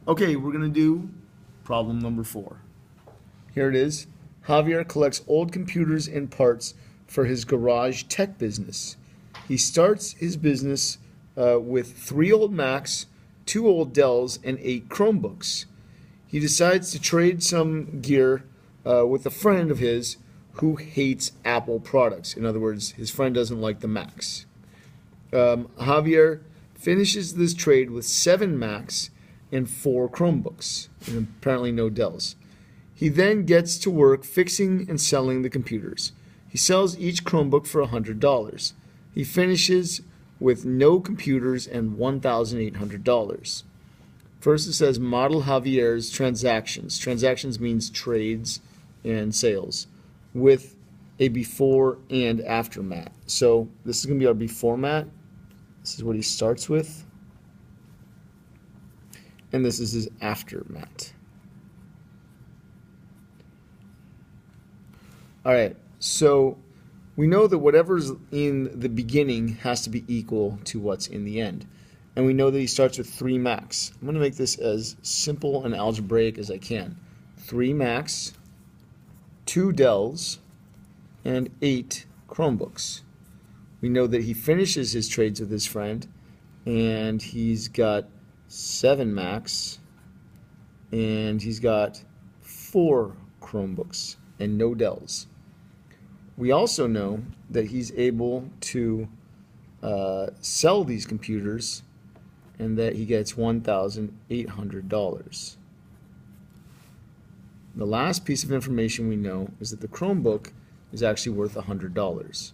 Okay, we're going to do problem number 4. Here it is. Javier collects old computers and parts for his garage tech business. He starts his business with 3 old Macs, 2 old Dells, and 8 Chromebooks. He decides to trade some gear with a friend of his who hates Apple products. In other words, his friend doesn't like the Macs. Javier finishes this trade with 7 Macs and 4 Chromebooks, and apparently no Dells. He then gets to work fixing and selling the computers. He sells each Chromebook for $100. He finishes with no computers and $1,800. First it says model Javier's transactions. Transactions means trades and sales with a before and after mat. So this is going to be our before mat. This is what he starts with. And this is his after mat. All right, so we know that whatever's in the beginning has to be equal to what's in the end. And we know that he starts with 3 Macs. I'm going to make this as simple and algebraic as I can. 3 Macs, 2 Dells, and 8 Chromebooks. We know that he finishes his trades with his friend, and he's got 7 Macs, and he's got 4 Chromebooks, and no Dells. We also know that he's able to sell these computers and that he gets $1,800. The last piece of information we know is that the Chromebook is actually worth $100.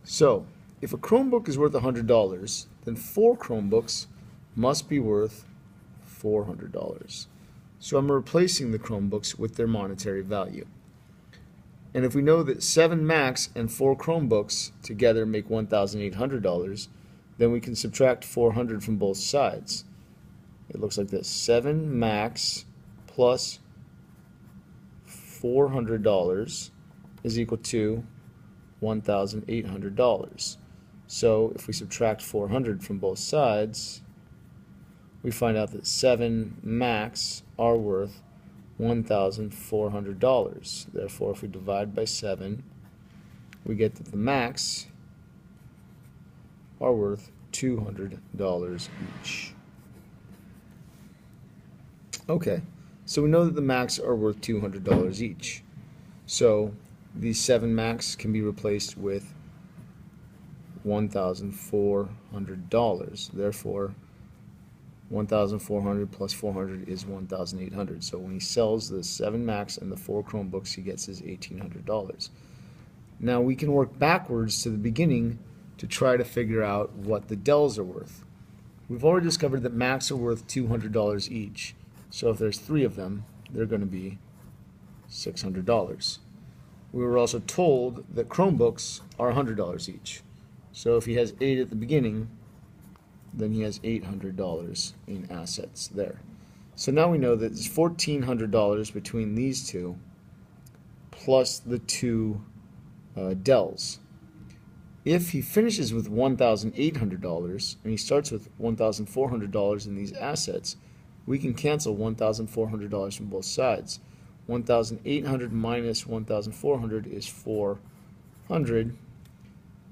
So, if a Chromebook is worth $100, then 4 Chromebooks must be worth $400. So I'm replacing the Chromebooks with their monetary value. And if we know that 7 Macs and 4 Chromebooks together make $1,800, then we can subtract 400 from both sides. It looks like this. 7 Macs plus $400 is equal to $1,800. So if we subtract 400 from both sides, we find out that 7 Macs are worth $1,400. Therefore, if we divide by 7, we get that the Macs are worth $200 each. Okay, so we know that the Macs are worth $200 each. So these 7 Macs can be replaced with $1,400. Therefore, 1,400 plus 400 is 1,800. So when he sells the 7 Macs and the 4 Chromebooks, he gets his $1,800. Now we can work backwards to the beginning to try to figure out what the Dells are worth. We've already discovered that Macs are worth $200 each. So if there's 3 of them, they're going to be $600. We were also told that Chromebooks are $100 each. So if he has 8 at the beginning, then he has $800 in assets there. So now we know that it's $1,400 between these two, plus the 2 Dells. If he finishes with $1,800 and he starts with $1,400 in these assets, we can cancel $1,400 from both sides. 1,800 minus 1,400 is 400.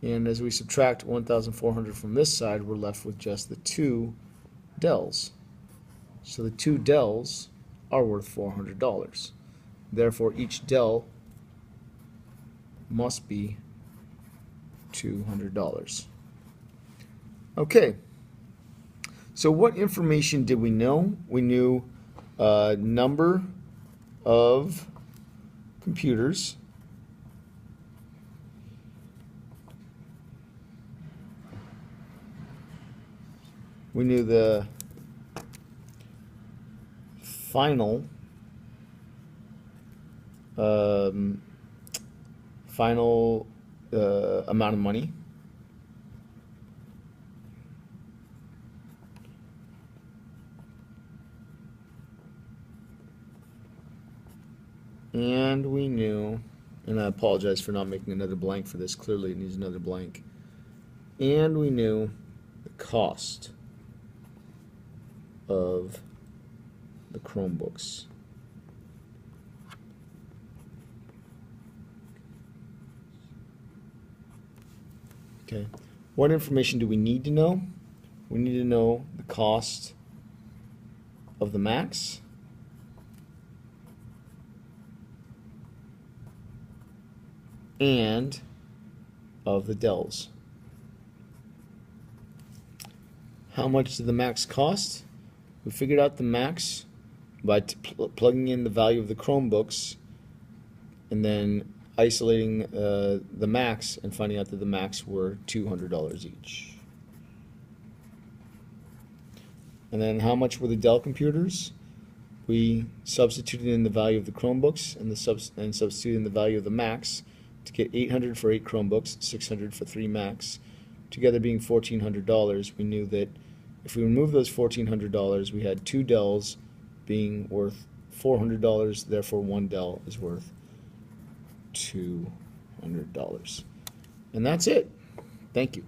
And as we subtract 1,400 from this side, we're left with just the 2 Dells. So the 2 Dells are worth $400. Therefore, each Dell must be $200. Okay. So what information did we know? We knew number of computers. We knew the final amount of money. And we knew, and I apologize for not making another blank for this, clearly it needs another blank. And we knew the cost of the Chromebooks. Okay, what information do we need to know? We need to know the cost of the Macs, and of the Dells. How much do the Macs cost? We figured out the Macs by plugging in the value of the Chromebooks and then isolating the Macs and finding out that the Macs were $200 each. And then how much were the Dell computers? We substituted in the value of the Chromebooks and substituted in the value of the Macs to get $800 for 8 Chromebooks, $600 for 3 Macs, together being $1,400. We knew that if we remove those $1,400, we had 2 Dells being worth $400, therefore 1 Dell is worth $200. And that's it. Thank you.